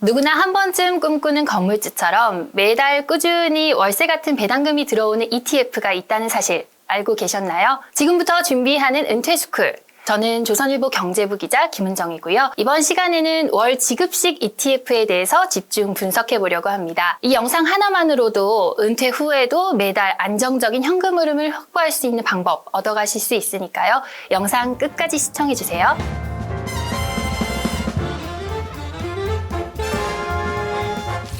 누구나 한 번쯤 꿈꾸는 건물주처럼 매달 꾸준히 월세 같은 배당금이 들어오는 ETF가 있다는 사실 알고 계셨나요? 지금부터 준비하는 은퇴스쿨. 저는 조선일보 경제부 기자 김은정이고요. 이번 시간에는 월 지급식 ETF에 대해서 집중 분석해 보려고 합니다. 이 영상 하나만으로도 은퇴 후에도 매달 안정적인 현금 흐름을 확보할 수 있는 방법 얻어가실 수 있으니까요. 영상 끝까지 시청해 주세요.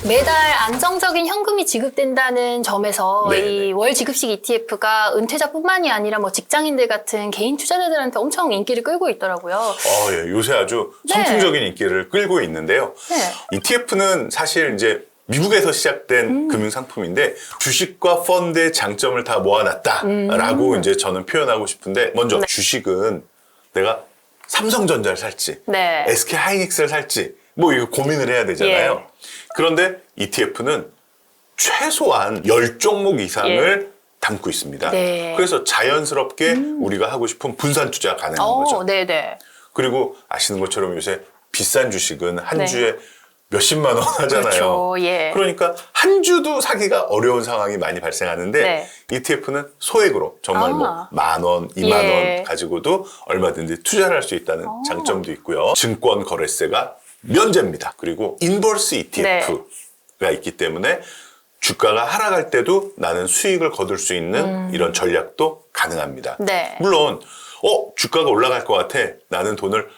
매달 안정적인 현금이 지급된다는 점에서 이 월 지급식 ETF가 은퇴자뿐만이 아니라 뭐 직장인들 같은 개인 투자자들한테 엄청 인기를 끌고 있더라고요. 예. 요새 아주 선풍적인 인기를 끌고 있는데요. ETF는 사실 이제 미국에서 시작된 금융상품인데 주식과 펀드의 장점을 다 모아놨다라고 이제 저는 표현하고 싶은데 먼저 주식은 내가 삼성전자를 살지 SK하이닉스를 살지 뭐 이거 고민을 해야 되잖아요. 그런데 ETF는 최소한 10종목 이상을 담고 있습니다. 그래서 자연스럽게 우리가 하고 싶은 분산 투자 가능한 거죠. 그리고 아시는 것처럼 요새 비싼 주식은 한 주에 몇십만 원 하잖아요. 그러니까 한 주도 사기가 어려운 상황이 많이 발생하는데 ETF는 소액으로 정말 뭐 10,000원, 20,000원 가지고도 얼마든지 투자를 할 수 있다는 장점도 있고요. 증권 거래세가 면제입니다. 그리고 인버스 ETF가 있기 때문에 주가가 하락할 때도 나는 수익을 거둘 수 있는 이런 전략도 가능합니다. 물론 주가가 올라갈 것 같아. 나는 돈을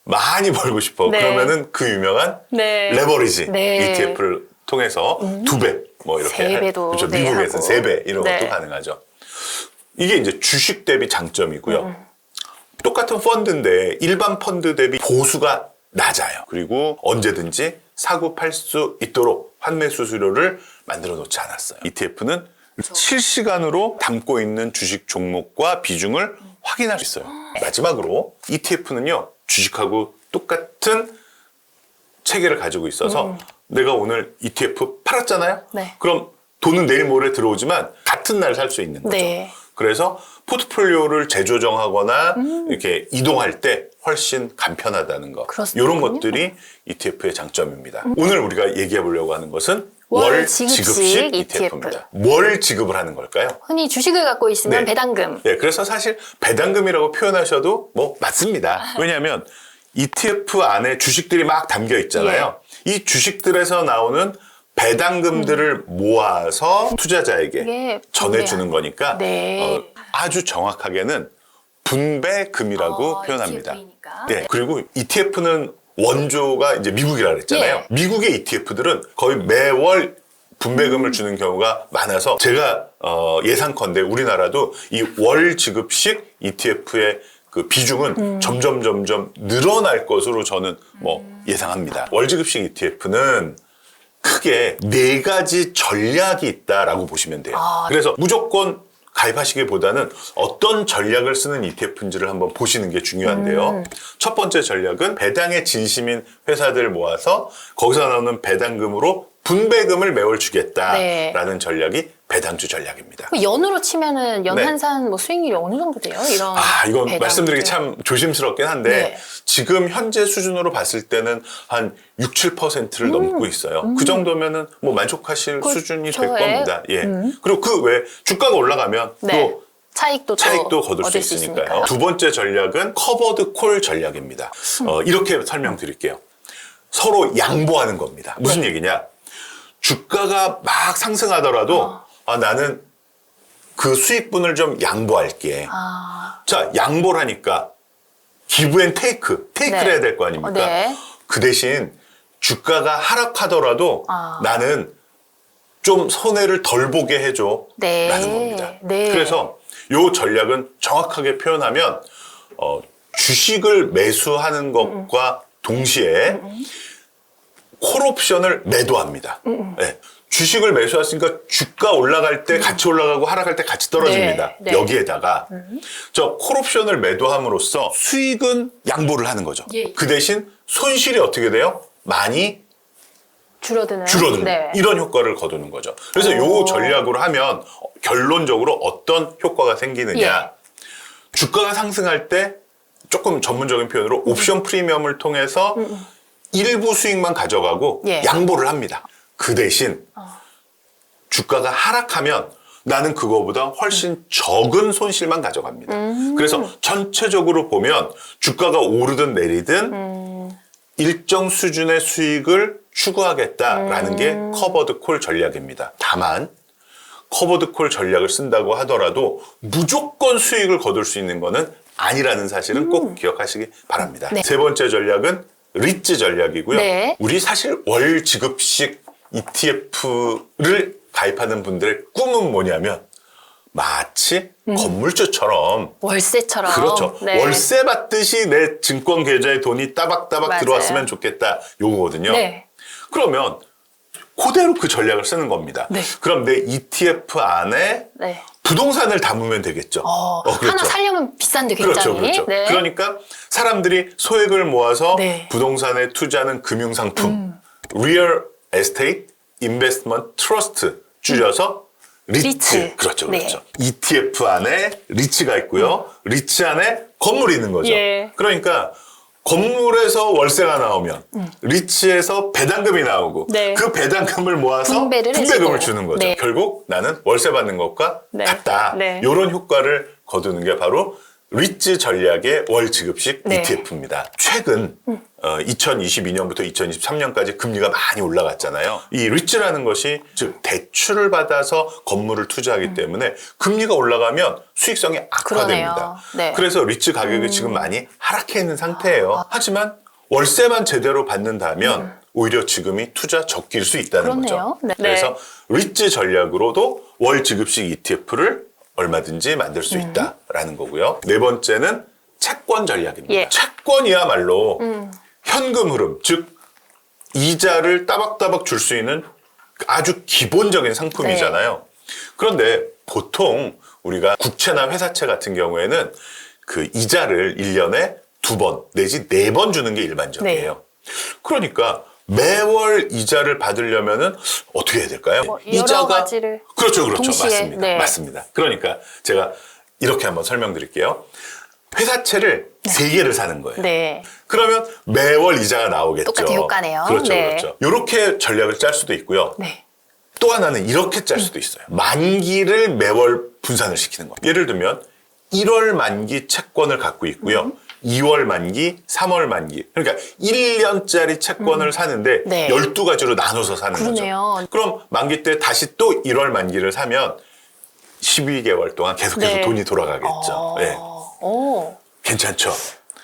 많이 벌고 싶어. 그러면은 그 유명한 레버리지 ETF를 통해서 2배 뭐 이렇게 그렇죠. 미국에서는 3배 이런 것도 가능하죠. 이게 이제 주식 대비 장점이고요. 똑같은 펀드인데 일반 펀드 대비 보수가 낮아요. 그리고 언제든지 사고 팔 수 있도록 환매 수수료를 만들어 놓지 않았어요. ETF는 실시간으로 담고 있는 주식 종목과 비중을 확인할 수 있어요. 마지막으로 ETF는요, 주식하고 똑같은 체계를 가지고 있어서 내가 오늘 ETF 팔았잖아요? 그럼 돈은 내일 모레 들어오지만 같은 날 살 수 있는 거죠. 그래서 포트폴리오를 재조정하거나 이렇게 이동할 때 훨씬 간편하다는 거. 이런 것들이 ETF의 장점입니다. 오늘 우리가 얘기해 보려고 하는 것은 월 지급식 ETF입니다. 뭘 지급을 하는 걸까요? 흔히 주식을 갖고 있으면 배당금. 그래서 사실 배당금이라고 표현하셔도 뭐 맞습니다. 왜냐하면 ETF 안에 주식들이 막 담겨 있잖아요. 이 주식들에서 나오는 배당금들을 모아서 투자자에게 전해주는 거니까 아주 정확하게는 분배금이라고 표현합니다. 그리고 ETF는 원조가 이제 미국이라 그랬잖아요. 미국의 ETF들은 거의 매월 분배금을 주는 경우가 많아서 제가 예상컨대 우리나라도 이 월 지급식 ETF의 그 비중은 점점 늘어날 것으로 저는 뭐 예상합니다. 월 지급식 ETF는 크게 4가지 전략이 있다라고 보시면 돼요. 그래서 무조건 가입하시기보다는 어떤 전략을 쓰는 ETF인지를 한번 보시는 게 중요한데요. 첫 번째 전략은 배당에 진심인 회사들 모아서 거기서 나오는 배당금으로 분배금을 매월 주겠다라는 전략이 배당주 전략입니다. 연으로 치면은 연한산 뭐 수익률이 어느 정도 돼요? 이건 말씀드리기 참 조심스럽긴 한데 지금 현재 수준으로 봤을 때는 한 6, 7%를 넘고 있어요. 그 정도면은 뭐 만족하실 수준이 될 겁니다. 그리고 그 외에 주가가 올라가면 또 차익도 거둘 수 있으니까요. 두 번째 전략은 커버드 콜 전략입니다. 이렇게 설명드릴게요. 서로 양보하는 겁니다. 무슨 얘기냐? 주가가 막 상승하더라도 나는 그 수익분을 좀 양보할게. 자, 양보를 하니까 기브 앤 테이크를 해야 될 거 아닙니까? 그 대신 주가가 하락하더라도 나는 좀 손해를 덜 보게 해줘 라는 겁니다. 그래서 이 전략은 정확하게 표현하면 주식을 매수하는 것과 동시에 콜옵션을 매도합니다. 주식을 매수했으니까 주가 올라갈 때 같이 올라가고 하락할 때 같이 떨어집니다. 여기에다가 저 콜옵션을 매도함으로써 수익은 양보를 하는 거죠. 그 대신 손실이 어떻게 돼요? 많이 줄어드는 이런 효과를 거두는 거죠. 그래서 이 전략으로 하면 결론적으로 어떤 효과가 생기느냐. 주가가 상승할 때 조금 전문적인 표현으로 옵션 프리미엄을 통해서 일부 수익만 가져가고 예. 양보를 합니다. 그 대신 주가가 하락하면 나는 그거보다 훨씬 적은 손실만 가져갑니다. 그래서 전체적으로 보면 주가가 오르든 내리든 일정 수준의 수익을 추구하겠다라는 게 커버드 콜 전략입니다. 다만 커버드 콜 전략을 쓴다고 하더라도 무조건 수익을 거둘 수 있는 거는 아니라는 사실은 꼭 기억하시기 바랍니다. 네. 세 번째 전략은 리츠 전략이고요. 네. 우리 사실 월 지급식 ETF를 가입하는 분들의 꿈은 뭐냐면 마치 건물주처럼 월세처럼. 그렇죠. 네. 월세 받듯이 내 증권 계좌에 돈이 따박따박 맞아요. 들어왔으면 좋겠다. 요거거든요. 네. 그러면 그대로 그 전략을 쓰는 겁니다. 네. 그럼 내 ETF 안에 네. 부동산을 담으면 되겠죠. 그렇죠. 하나 살려면 비싼데 굉장히. 그렇죠. 네. 그러니까 사람들이 소액을 모아서 네. 부동산에 투자하는 금융상품, Real Estate Investment Trust, 줄여서 리츠. 리츠. 그렇죠. 네. 그렇죠. ETF 안에 리츠가 있고요. 리츠 안에 건물이 있는 거죠. 예. 그러니까 건물에서 월세가 나오면 리츠에서 배당금이 나오고 네. 그 배당금을 모아서 분배를 분배금을 해주고. 주는 거죠. 네. 결국 나는 월세 받는 것과 네. 같다. 네. 이런 효과를 거두는 게 바로 리츠 전략의 월 지급식 네. ETF입니다. 최근 2022년부터 2023년까지 금리가 많이 올라갔잖아요. 이 리츠라는 것이 즉 대출을 받아서 건물을 투자하기 때문에 금리가 올라가면 수익성이 악화됩니다. 그러네요. 네. 그래서 리츠 가격이 지금 많이 하락해 있는 상태예요. 하지만 월세만 제대로 받는다면 오히려 지금이 투자 적기일 수 있다는 그렇네요. 거죠. 네. 그래서 리츠 전략으로도 월 지급식 ETF를 얼마든지 만들 수 있다라는 거고요. 네 번째는 채권 전략입니다. 예. 채권이야말로 현금 흐름, 즉 이자를 따박따박 줄 수 있는 아주 기본적인 상품이잖아요. 그런데 보통 우리가 국채나 회사채 같은 경우에는 그 이자를 1년에 2번 내지 4번 주는 게 일반적이에요. 그러니까 매월 이자를 받으려면은 어떻게 해야 될까요? 여러 가지를 그렇죠. 동시에, 맞습니다. 네. 맞습니다. 그러니까 제가 이렇게 한번 설명드릴게요. 회사채를 3개를 사는 거예요. 네. 그러면 매월 이자가 나오겠죠. 똑같은 효과네요. 그렇죠, 네. 그렇죠. 이렇게 전략을 짤 수도 있고요. 네. 또 하나는 이렇게 짤 수도 있어요. 만기를 매월 분산을 시키는 거예요. 예를 들면 1월 만기 채권을 갖고 있고요. 2월 만기, 3월 만기. 그러니까 1년짜리 채권을 사는데 네. 12가지로 나눠서 사는 그러네요. 거죠. 그럼 만기 때 다시 또 1월 만기를 사면 12개월 동안 계속해서 네. 돈이 돌아가겠죠. 네. 오. 괜찮죠?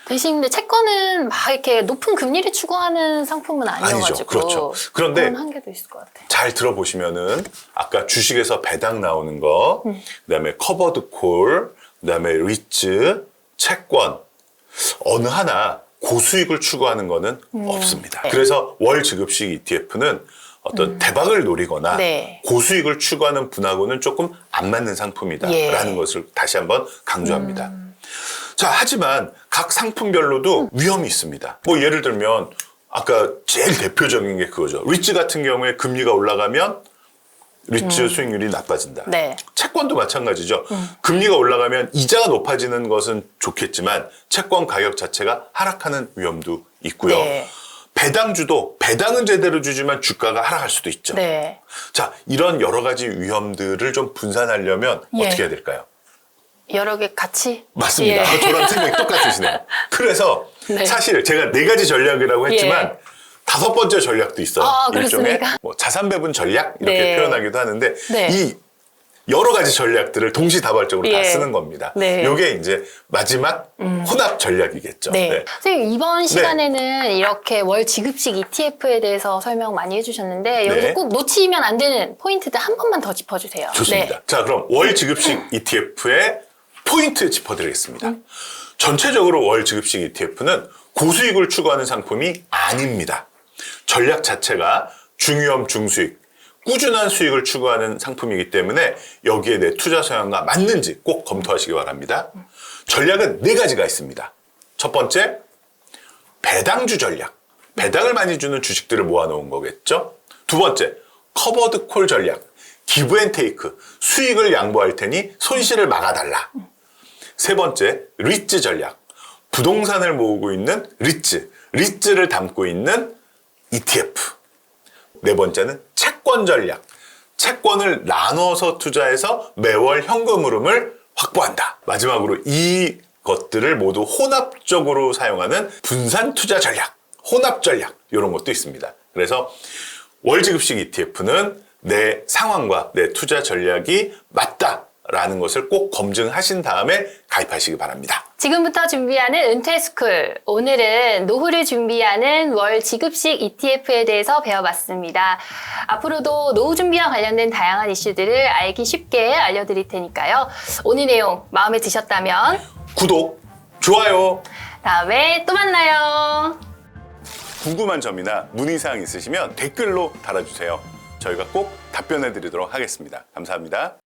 대신 근데 채권은 막 이렇게 높은 금리를 추구하는 상품은 아니어가지고 아니죠. 그렇죠. 그런데 그런 한계도 있을 것 같아요. 잘 들어보시면은 아까 주식에서 배당 나오는 거, 그다음에 커버드 콜, 그다음에 리츠, 채권 어느 하나 고수익을 추구하는 거는 없습니다. 네. 그래서 월 지급식 ETF는 어떤 대박을 노리거나 네. 고수익을 추구하는 분하고는 조금 안 맞는 상품이다라는 예. 것을 다시 한번 강조합니다. 자, 하지만 각 상품별로도 위험이 있습니다. 뭐 예를 들면 아까 제일 대표적인 게 그거죠. 리츠 같은 경우에 금리가 올라가면 리츠 수익률이 나빠진다. 네. 채권도 마찬가지죠. 금리가 올라가면 이자가 높아지는 것은 좋겠지만 채권 가격 자체가 하락하는 위험도 있고요. 네. 배당주도 배당은 제대로 주지만 주가가 하락할 수도 있죠. 네. 자, 이런 여러 가지 위험들을 좀 분산하려면 예. 어떻게 해야 될까요? 여러 개 같이. 맞습니다. 예. 저랑 생각이 똑같으시네요. 그래서 네. 사실 제가 4가지 전략이라고 했지만 예. 5번째 전략도 있어요. 아, 일종의 그렇습니까? 뭐 자산 배분 전략 이렇게 네. 표현하기도 하는데 네. 이 여러 가지 전략들을 동시다발적으로 다 예. 쓰는 겁니다. 네. 이게 이제 마지막 혼합 전략이겠죠. 네. 선생님, 이번 시간에는 이렇게 월 지급식 ETF에 대해서 설명 많이 해주셨는데 여기서 네. 꼭 놓치면 안 되는 포인트들 한 번만 더 짚어주세요. 좋습니다. 네. 자, 그럼 월 지급식 ETF의 포인트 짚어드리겠습니다. 전체적으로 월 지급식 ETF는 고수익을 추구하는 상품이 아닙니다. 전략 자체가 중위험 중수익, 꾸준한 수익을 추구하는 상품이기 때문에 여기에 내 투자 성향과 맞는지 꼭 검토하시기 바랍니다. 전략은 4가지가 있습니다. 첫 번째, 배당주 전략. 배당을 많이 주는 주식들을 모아놓은 거겠죠. 두 번째, 커버드 콜 전략. 기브 앤 테이크. 수익을 양보할 테니 손실을 막아달라. 세 번째, 리츠 전략. 부동산을 모으고 있는 리츠. 리츠를 담고 있는 ETF. 네 번째는 채권 전략. 채권을 나눠서 투자해서 매월 현금 흐름을 확보한다. 마지막으로 이 것들을 모두 혼합적으로 사용하는 분산 투자 전략, 혼합 전략 이런 것도 있습니다. 그래서 월지급식 ETF는 내 상황과 내 투자 전략이 맞다라는 것을 꼭 검증하신 다음에 가입하시기 바랍니다. 지금부터 준비하는 은퇴스쿨. 오늘은 노후를 준비하는 월 지급식 ETF에 대해서 배워봤습니다. 앞으로도 노후 준비와 관련된 다양한 이슈들을 알기 쉽게 알려드릴 테니까요. 오늘 내용 마음에 드셨다면 구독, 좋아요. 다음에 또 만나요. 궁금한 점이나 문의사항 있으시면 댓글로 달아주세요. 저희가 꼭 답변해 드리도록 하겠습니다. 감사합니다.